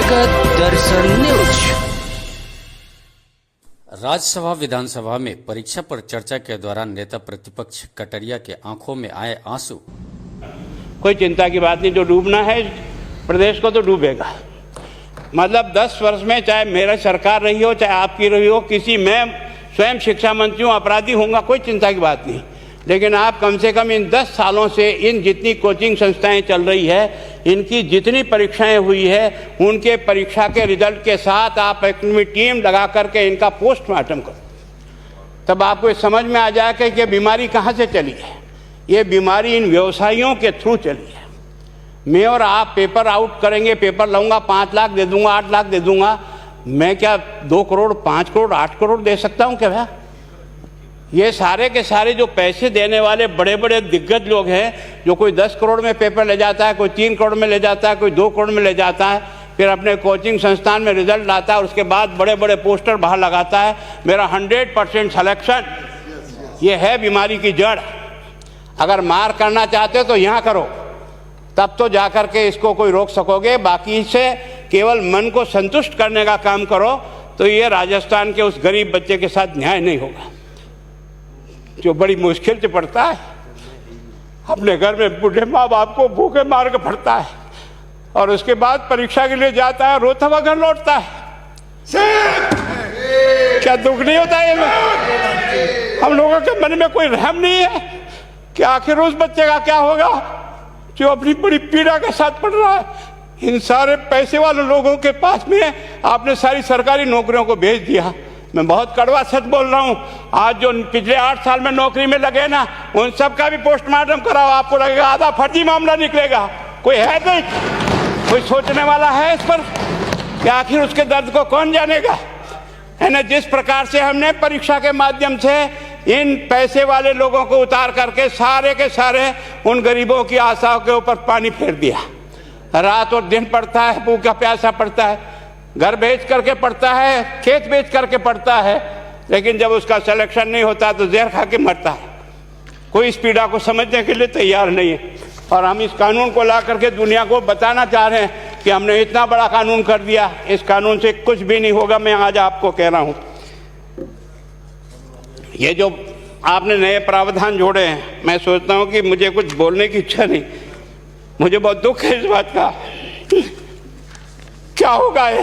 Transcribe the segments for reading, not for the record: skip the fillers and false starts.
स्वागत दर्शन न्यूज। राज्यसभा विधानसभा में परीक्षा पर चर्चा के दौरान नेता प्रतिपक्ष कटरिया के आंखों में आए आंसू। कोई चिंता की बात नहीं, जो डूबना है प्रदेश को तो डूबेगा। मतलब 10 वर्ष में चाहे मेरा सरकार रही हो चाहे आपकी रही हो, किसी मैं स्वयं शिक्षा मंत्री हूँ, अपराधी होऊंगा, कोई चिंता की बात नहीं। लेकिन आप कम से कम इन 10 सालों से इन जितनी कोचिंग संस्थाएं चल रही है, इनकी जितनी परीक्षाएं हुई है, उनके परीक्षा के रिजल्ट के साथ आप अपनी टीम लगा करके इनका पोस्टमार्टम करो, तब आपको समझ में आ जाएगा कि ये बीमारी कहाँ से चली है। ये बीमारी इन व्यवसायियों के थ्रू चली है। मैं और आप पेपर आउट करेंगे, पेपर लाऊंगा 5 लाख दे दूंगा, 8 लाख दे दूंगा, मैं क्या 2 करोड़ 5 करोड़ 8 करोड़ दे सकता हूँ क्या? भैया ये सारे के सारे जो पैसे देने वाले बड़े बड़े दिग्गज लोग हैं, जो कोई 10 करोड़ में पेपर ले जाता है, कोई 3 करोड़ में ले जाता है, कोई 2 करोड़ में ले जाता है, फिर अपने कोचिंग संस्थान में रिजल्ट लाता है और उसके बाद बड़े बड़े पोस्टर बाहर लगाता है, मेरा 100% सिलेक्शन। ये है बीमारी की जड़। अगर मार करना चाहते हो तो यहाँ करो, तब तो जा कर के इसको कोई रोक सकोगे। बाकी से केवल मन को संतुष्ट करने का काम करो तो ये राजस्थान के उस गरीब बच्चे के साथ न्याय नहीं होगा, जो बड़ी मुश्किल से पढ़ता है, अपने घर में बूढ़े माँ बाप को भूखे मार के पढ़ता है और उसके बाद परीक्षा के लिए जाता है, रोता हुआ घर लौटता है। क्या दुख नहीं होता है? हम लोगों के मन में कोई रहम नहीं है कि आखिर उस बच्चे का क्या होगा जो अपनी बड़ी पीड़ा के साथ पढ़ रहा है। इन सारे पैसे वाले लोगों के पास में आपने सारी सरकारी नौकरियों को भेज दिया। मैं बहुत कड़वा सच बोल रहा हूँ। आज जो पिछले 8 साल में नौकरी में लगे ना, उन सब का भी पोस्टमार्टम कराओ, आपको लगेगा आधा फर्जी मामला निकलेगा। कोई है नहीं, कोई सोचने वाला है इस पर कि आखिर उसके दर्द को कौन जानेगा? है ना। जिस प्रकार से हमने परीक्षा के माध्यम से इन पैसे वाले लोगों को उतार करके सारे के सारे उन गरीबों की आशाओं के ऊपर पानी फेर दिया। रात और दिन पड़ता है, भूखा प्यासा पड़ता है, घर बेच करके पढ़ता है, खेत बेच करके पढ़ता है, लेकिन जब उसका सिलेक्शन नहीं होता तो जहर खा के मरता है। कोई इस पीड़ा को समझने के लिए तैयार नहीं है। और हम इस कानून को ला करके दुनिया को बताना चाह रहे हैं कि हमने इतना बड़ा कानून कर दिया, इस कानून से कुछ भी नहीं होगा। मैं आज आपको कह रहा हूँ, ये जो आपने नए प्रावधान जोड़े हैं, मैं सोचता हूँ कि मुझे कुछ बोलने की इच्छा नहीं, मुझे बहुत दुख है इस बात का। क्या होगा ये?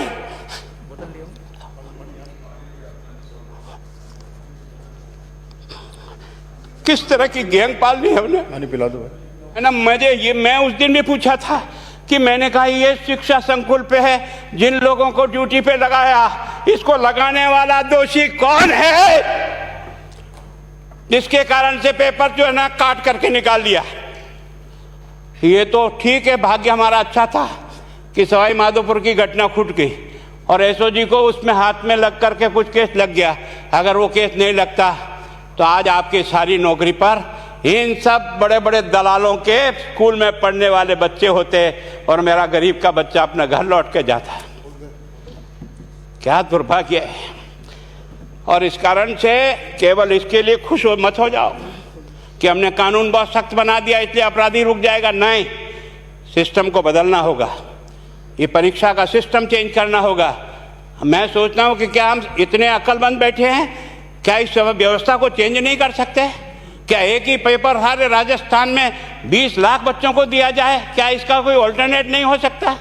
किस तरह की गैंग पाल ली हमने? पानी पिला दो है ना। मैं उस दिन भी पूछा था कि मैंने कहा ये शिक्षा संकुल पे है, जिन लोगों को ड्यूटी पे लगाया, इसको लगाने वाला दोषी कौन है, जिसके कारण से पेपर जो है ना काट करके निकाल दिया। ये तो ठीक है, भाग्य हमारा अच्छा था कि सवाई माधोपुर की घटना छूट गई और एसओजी को उसमें हाथ में लग करके कुछ केस लग गया। अगर वो केस नहीं लगता तो आज आपकी सारी नौकरी पर इन सब बड़े बड़े दलालों के स्कूल में पढ़ने वाले बच्चे होते और मेरा गरीब का बच्चा अपना घर लौट के जाता। क्या दुर्भाग्य है। और इस कारण से केवल इसके लिए खुश मत हो जाओ कि हमने कानून बहुत सख्त बना दिया इसलिए अपराधी रुक जाएगा। नहीं, सिस्टम को बदलना होगा, ये परीक्षा का सिस्टम चेंज करना होगा। मैं सोचता हूँ कि क्या हम इतने अक्लमंद बैठे हैं, क्या इस व्यवस्था को चेंज नहीं कर सकते? क्या एक ही पेपर हर राजस्थान में 20 लाख बच्चों को दिया जाए? क्या इसका कोई ऑल्टरनेट नहीं हो सकता?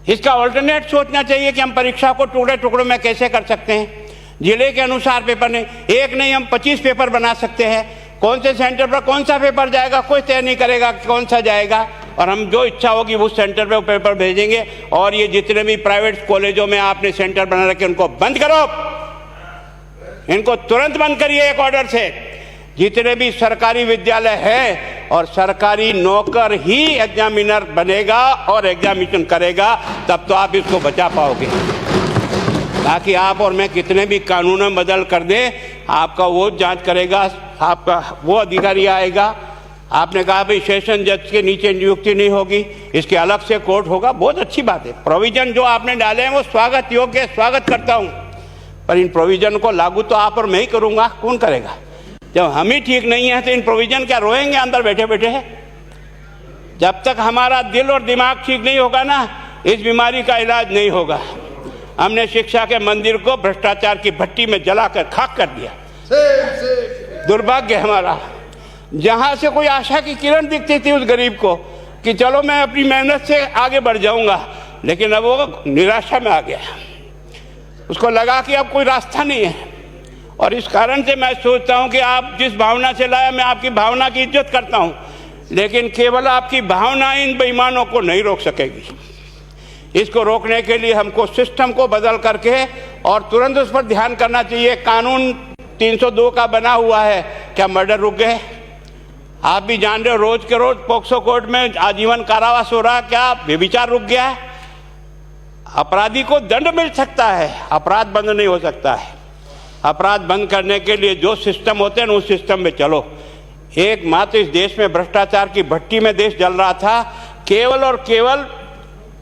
इसका ऑल्टरनेट सोचना चाहिए कि हम परीक्षा को टुकड़े टुकड़ों में कैसे कर सकते हैं। जिले के अनुसार पेपर नहीं, एक नहीं हम 25 पेपर बना सकते हैं। कौन से सेंटर पर कौन सा पेपर जाएगा कोई तय नहीं करेगा कौन सा जाएगा, और हम जो इच्छा होगी उस सेंटर पे वो पेपर भेजेंगे। और ये जितने भी प्राइवेट कॉलेजों में आपने सेंटर बना रखे उनको बंद करो, इनको तुरंत बंद करिए एक ऑर्डर से। जितने भी सरकारी विद्यालय है और सरकारी नौकर ही एग्जामिनर बनेगा और एग्जामिनेशन करेगा, तब तो आप इसको बचा पाओगे। ताकि आप और मैं कितने भी कानून बदल कर दें, आपका वो जांच करेगा, आपका वो अधिकारी आएगा। आपने कहा भाई सेशन जज के नीचे नियुक्ति नहीं होगी, इसके अलग से कोर्ट होगा, बहुत अच्छी बात है। प्रोविजन जो आपने डाले हैं वो स्वागत योग्य, स्वागत करता हूँ, पर इन प्रोविजन को लागू तो आप और मैं ही करूँगा, कौन करेगा? जब हम ही ठीक नहीं है तो इन प्रोविजन क्या रोएंगे अंदर बैठे बैठे? जब तक हमारा दिल और दिमाग ठीक नहीं होगा ना, इस बीमारी का इलाज नहीं होगा। हमने शिक्षा के मंदिर को भ्रष्टाचार की भट्टी में जलाकर खाक कर दिया। दुर्भाग्य हमारा, जहां से कोई आशा की किरण दिखती थी उस गरीब को कि चलो मैं अपनी मेहनत से आगे बढ़ जाऊंगा, लेकिन अब वो निराशा में आ गया। उसको लगा कि अब कोई रास्ता नहीं है। और इस कारण से मैं सोचता हूं कि आप जिस भावना से लाया, मैं आपकी भावना की इज्जत करता हूं, लेकिन केवल आपकी भावना इन बेईमानों को नहीं रोक सकेगी। इसको रोकने के लिए हमको सिस्टम को बदल करके और तुरंत उस पर ध्यान करना चाहिए। कानून 302 का बना हुआ है, क्या मर्डर रुक गए? आप भी जान रहे हो, रोज के रोज पोक्सो कोर्ट में आजीवन कारावास हो रहा, क्या व्यभिचार रुक गया है? अपराधी को दंड मिल सकता है, अपराध बंद नहीं हो सकता है। अपराध बंद करने के लिए जो सिस्टम होते हैं उस सिस्टम में चलो। एकमात्र इस देश में भ्रष्टाचार की भट्टी में देश जल रहा था, केवल और केवल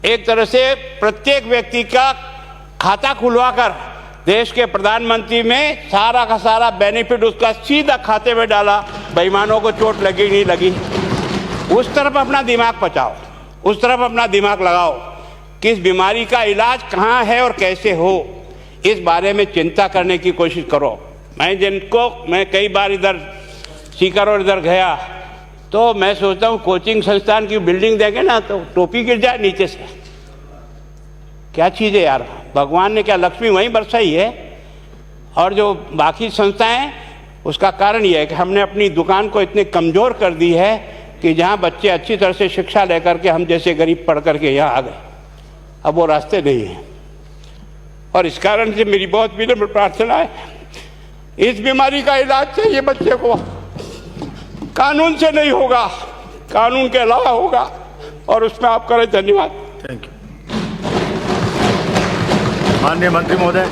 एक तरह से प्रत्येक व्यक्ति का खाता खुलवाकर देश के प्रधानमंत्री में सारा का सारा बेनिफिट उसका सीधा खाते में डाला। बेईमानों को चोट लगी नहीं लगी, उस तरफ अपना दिमाग बचाओ, उस तरफ अपना दिमाग लगाओ कि इस बीमारी का इलाज कहाँ है और कैसे हो, इस बारे में चिंता करने की कोशिश करो। मैं कई बार इधर सीकर और इधर गया तो मैं सोचता हूँ कोचिंग संस्थान की बिल्डिंग देंगे ना तो टोपी गिर जाए नीचे से। क्या चीज़ है यार, भगवान ने क्या लक्ष्मी वहीं बरसाई है। और जो बाकी संस्थाएं, उसका कारण यह है कि हमने अपनी दुकान को इतनी कमज़ोर कर दी है कि जहाँ बच्चे अच्छी तरह से शिक्षा लेकर के हम जैसे गरीब पढ़ करके यहाँ आ गए, अब वो रास्ते नहीं हैं। और इस कारण से मेरी बहुत विनम्र प्रार्थना है, इस बीमारी का इलाज चाहिए बच्चे को, कानून से नहीं होगा, कानून के अलावा होगा, और उसमें आप करें। धन्यवाद। Thank you. माननीय मंत्री महोदय।